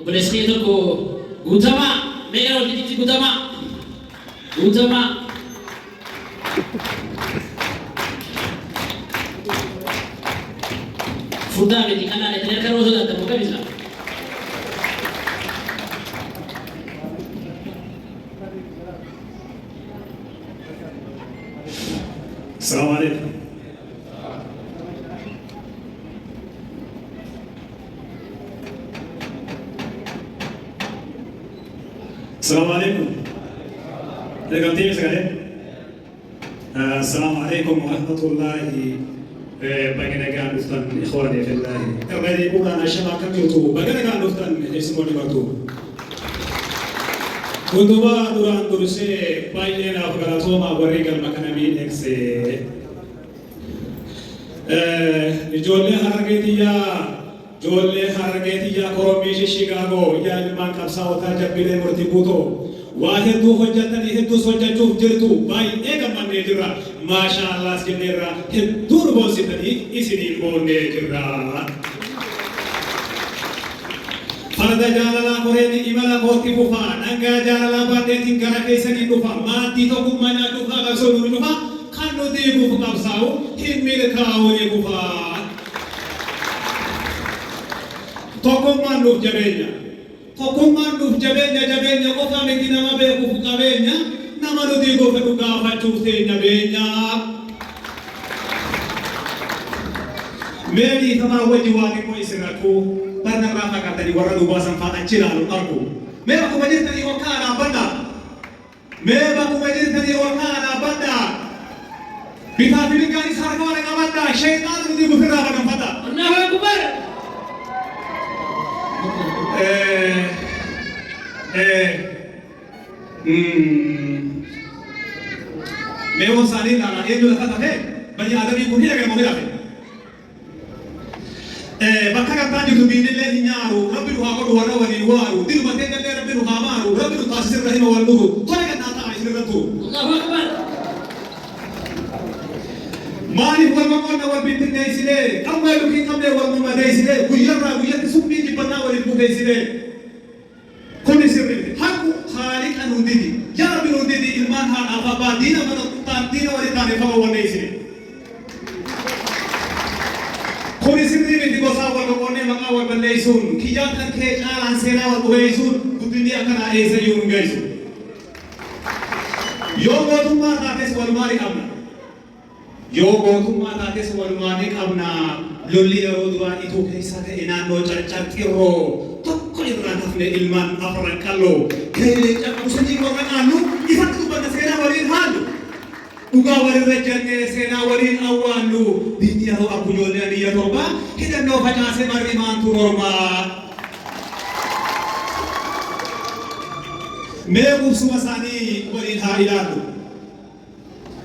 Obboleessitoota koo guutamaa meeqa hojjetitti guutamaa guutamaa furdaa miti kanaan itti erga roota dadhabu qabisa. Assalamu alaikum. السلام عليكم. دقيقتين سكالي. السلام عليكم ورحمة الله بقينا قاعد نفتن إخواني في الله. ترى يقول أنا شباب كم يوتيوب بقينا قاعد نفتن اسمه مكتوب. كنت بقى دوران درسي بايلنا أفكاراتهم أوريك المكان مين إكس. جولة هرقتيا جولة هرقتيا كروميش شيكاغو يا لمن كبسا وتاجا بيلي مرتبوتو واحد دو حجتني هدو سوجتشوف جرتو باي إيجا من نجرا ما شاء الله سجنرا هدو نبوسيتني إسني بون نجرا فردا جالالا كوريني إمالا كورتي بوفا نانجا جالالا باتي كارا كيسني بوفا ما تيتو كمانا بوفا كسونو بوفا كانو دي بوفا كبساو هميل كاوني بوفا Tokoman nuuf jabeenya tokkummaan nuuf jabeenya qofa miti nama beekuuf qabeenya nama nuti goofatu gaafachuuf teenya beenya meedii tamaa wajji waan immoo isin rakkoo barnarraa fakkaatanii warra dubaasan faana achi ilaalu argu mee bakkuma jirtanii ol kaanaa baddaa mee bakkuma jirtanii ol kaanaa baddaa bitaa fi mirgaan isa harka wala qabaddaa sheexaana nuti gufirraa baganfata Allahu Akbar मैं वो सारी लाना ये जो रखा था है बनी आदमी को नहीं लगे मोगे लाते बक्का का ताज जो बीने ले हिन्यारो रब्बी रुहा को रुहा वाली रुहारो दिल मते ले रब्बी रुहा मारो रब्बी रु तासिर रही मवाल बुगु तो ने का नाता आइस ने रतु अल्लाहु अकबर मानी वल मको न वल बिंत ने इसले कम में लुकी कम ले वल ममा दे इसले गुयरा गुयत सुबी की बना वाली बुगु इसले كل سر حق خالق أنودي يا رب أنودي إلمان هان أفا دينا من دين ولتاني فما ونيسي كل سر من تقصا والمونة مقا والبليسون كيجات كنكيج آلان سينا والبهيسون كتني أكنا إيسا يوم جيسون يوم وطمع تاتس والمالي أبنا يوم وطمع تاتس والمالي أبنا لولي يرودوا إتو كيسا إنان نو چرچر تيرو tokko irraa hafne ilmaan afran qalloo keelee cabsanii warra qaannu ifatti dubbanna seenaa waliin haallu dhugaa walirra jennee seenaa waliin awwaallu biyyi yeroo abbujoollee biyya torbaa hidhannoo facaase marri maantu mormaa mee gubsuma isaanii waliin haa ilaallu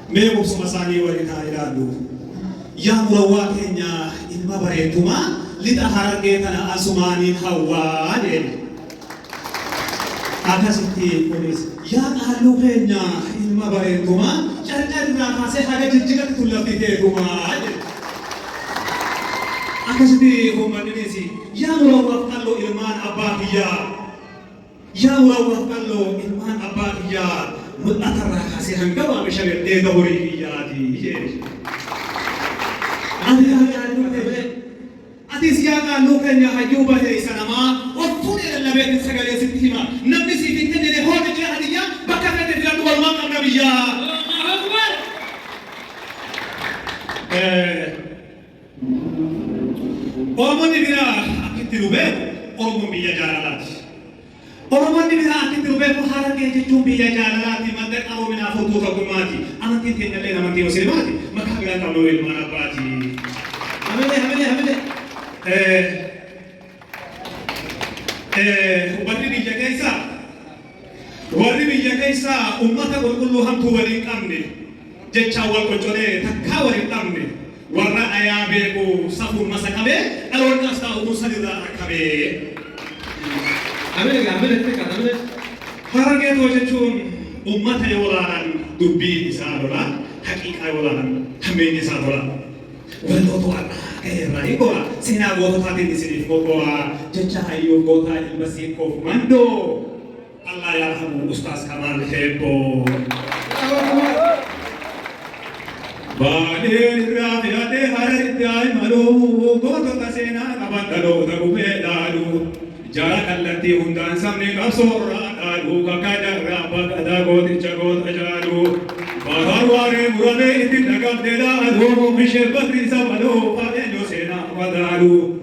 mee gubsuma isaanii waliin haa ilaallu yaa murawwaa keenya ilma bareedumaa lita haraggetana asumaaniin hawwaa jedhe akkasitti kunis yaa qaaluu keenya ilma bareedumaa carcarraa kaasee haga jijjigatti tullafti teekumaa jedhe akkasitti uummanninis yaa murawwaaf qalloo ilmaan abbaa kiyyaa yaa murawwaaf qalloo ilmaan abbaa kiyyaa mul'atarraa kaasee hanga waamisha dheega horii kiyyaati jedhe ati siyaqa lukanya hajuba he sanama ofune la bet sagale sittima nabi si fikene le hoje jahiliya bakata de filan wal maqam nabiyya Allahu akbar ormoni bira akitirube ormon biya jalalat ormoni bira akitirube ko harake je tumbiya jalalat madda aw min afutu fakumati amanti tenale amanti muslimati makabila kamno il manabati hamele warri biyya keessa ummata qulqulluu hamtuu waliin qabne jechaa wal qocolee takkaa waliin qabne warra ayaa beeku safuun masa qabee dhaloonni as taa'u kun sanirraa rakkabee harargeetoo jechuun ummata yoo laalan dubbiin isaa lola haqiiqaa yoo laalan hammeenyi isaa lola walootu warra irraa eegora seenaa goototaatiin isiniif qoqqoora جتشا أيوب قوتا المسيح كوف مندو الله يرحمه أستاذ كمال هيبو بعدين رافع ده هرد داي ملو قوتو تسينا كبندلو تقوبي دالو جارا كالتي هندان سمني كبصورا دالو كاكاجا رابا كدا قوت جاقوت أجالو بارار واري مرامي اتن نقب دلالو مشير بطري سمالو فادين جو سينا ودالو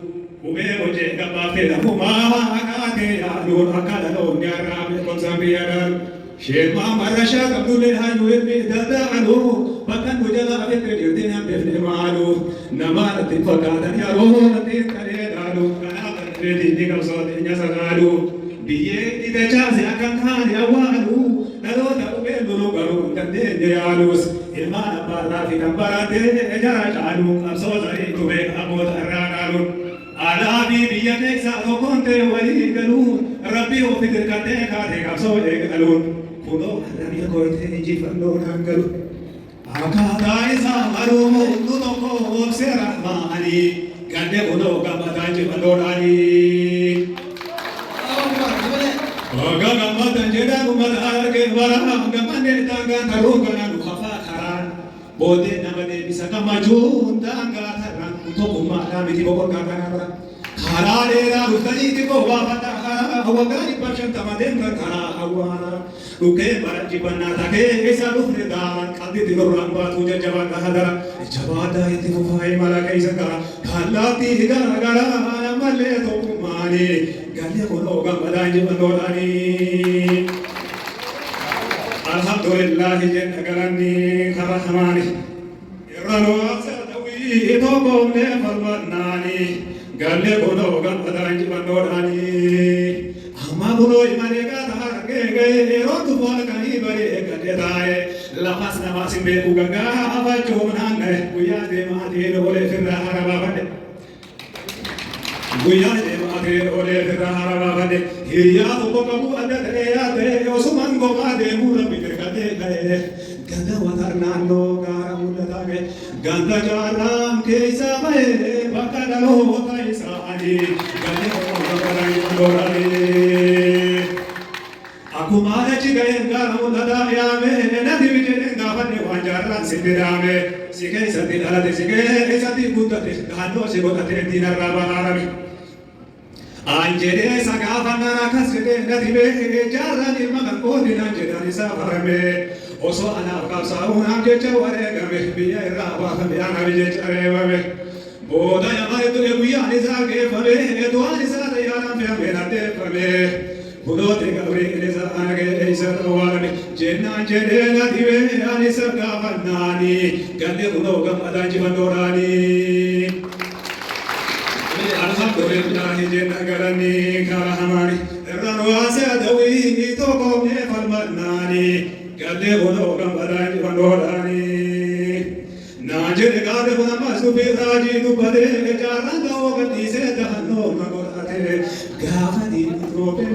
Ube oje kapate da huma akate ya lor akala lo nyara me konsambiya dal shema marasha kabule hayu me dada alo bakan bujala afete dirte na befne malu namar tin fakada ya ro tin kare dalu kana kare din kam so nya sagalu biye ida chaze akan khan ya walu nalo da ube lolo garu tande ya alus ilmana barra fi kambarate jara chalu amso zari tube amot aranalu ala bibiya teksa okonte wali galun rabbi o fikr kate kate kapso e galun kuno rabbi ko te ji fando nangalu akada isa maru nuno ko obse rahmani gade kuno gambata ji fando ani aga gambata jeda kumada arge wara gamane tanga taru kana khafa kharan bode namade bisa kamajun tanga tharan to kuma namiti bokor kana Harare la rutani tipo wafata hara hawagani pashan tamaden kara hawana uke baraji banna take esa lufre daman kadi dinurran ba tuja jawada hadara jawada iti fufai mala kaisa kara khalati higara gara amalle to kumani galle kono gambadanji bandolani alhamdulillah jenna garani karahmani irrano asadawi to komne falwanani galle kono gambadanji bandolani amma bulo imane ka targe gaye rotu bol kani bare galle dae lafas namasin be ugaga aba chomnan ne kuya de ma de ole firra haraba bade kuya de ma de ole firra haraba bade hiriya to kabu ada de ya de osuman go ma de mura bi gade gaye ganda watarna no gara mulata ge ganda jaram ke sabe bakadalo taisa ani gade ko garai dorani aku mara ci gayen gara mulata ya me na di vije nga vanne wanjara sidame sige sati dalade sige sati gutate gano se gotate dinaraba arabi anjere sagavana kasede na dibe jarra ni magan ko dinanje dani safarame oso ana kapsa una je chaware game biya raba kame ana je charewa me boda yamare to eguya ni sage fame to ani sa yaram fe me na te fame bodo te gabre ni sa anage isa wala jenna jere na dibe ani sagavana gande uno gam adanji bandorani alhamdulillah jenna garani karahmani ranwasa dawi to ko ne falmanani gade hono gambadanji bandolani najere gade hono masu be raji du bade jaranga o gati se dahno magorate gafadi robe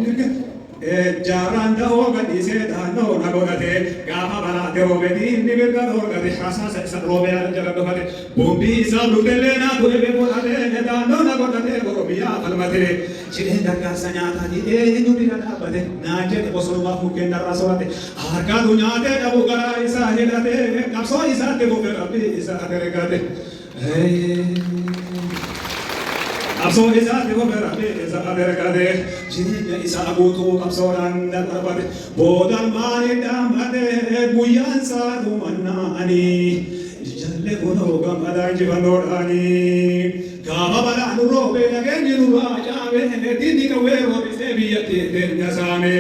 jaranga o gati se dahno magorate gafa balate robe di nibirga dorgate hasasa sa robe jaraga bade bombi sa lutele na dobe bolate dahno magorate robiya falmate chire daga sanyata di nu birada bade najere bosolwa fuken rasolate harga dunya te abu gara isa hilate kapso isa te bo rabbi isa aderegate kapso isa te bo rabbi isa aderegate chire isa abu to kapso randa bade bodan mani damade guyan sa du manani jalle kono gamadanji bandorani gama bala nurobe nagenji nura jame dindi ka wero bisebiyate dengasame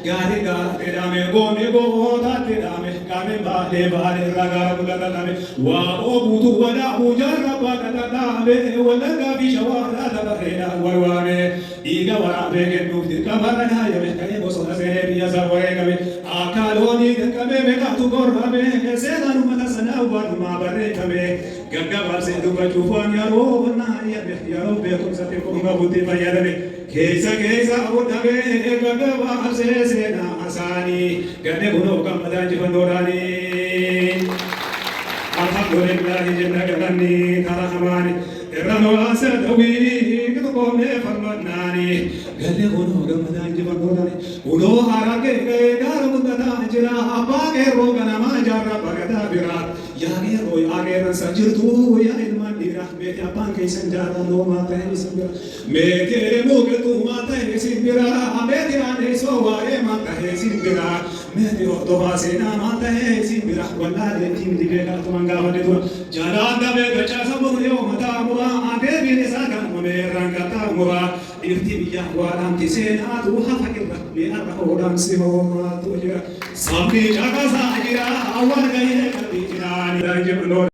gari ga terame gome go ta terame kame bale bale raga bulatame wa obutu wala ujara bakatame wala ga bi shawara da barena warwame iga warabe ke nufti kamara na yame kane boso na sebiya zaware kame akaloni kame me ka tu gorame sena numata sana wa ma bare kame gaga se du ba chufan yaro na yaro be kum sate ko ngabuti ba yadame keisa udabe gaga se na asani gade guno kam adanji bandorani alhamdulillah jenna garani karahmani Sanoo sadawii kitokoomee falmannaani galee kunoo gammadaa injifannoodhaani kunoo harargee gaara guddataa jira abbaa qeerroo ganamaa jaarraa bagadaa biraa yaa qeerransa jirtu yaa ilmaan dhiiraa meetii abbaan keessan jaarraa noomaa ta'e isin bira meetii muuqetuumaa ta'e isin bira meetii aaneessoo waa'ee maa ta'e isin bira meetii hordofaa seenaa maa ta'e isin bira wallaalee ittiin dibee kaatumaan gaafadhe tura jaalaan dabee gachaasa yoo mataa muraa adeebiin isaa kan mameerraan gataa muraa dhirti biyya waadhaamti seenaatu hafa irra mi'arra hoodhaamsi hoomaatu jira sabni caqasaa jira awwaal gahee qalbii jiraani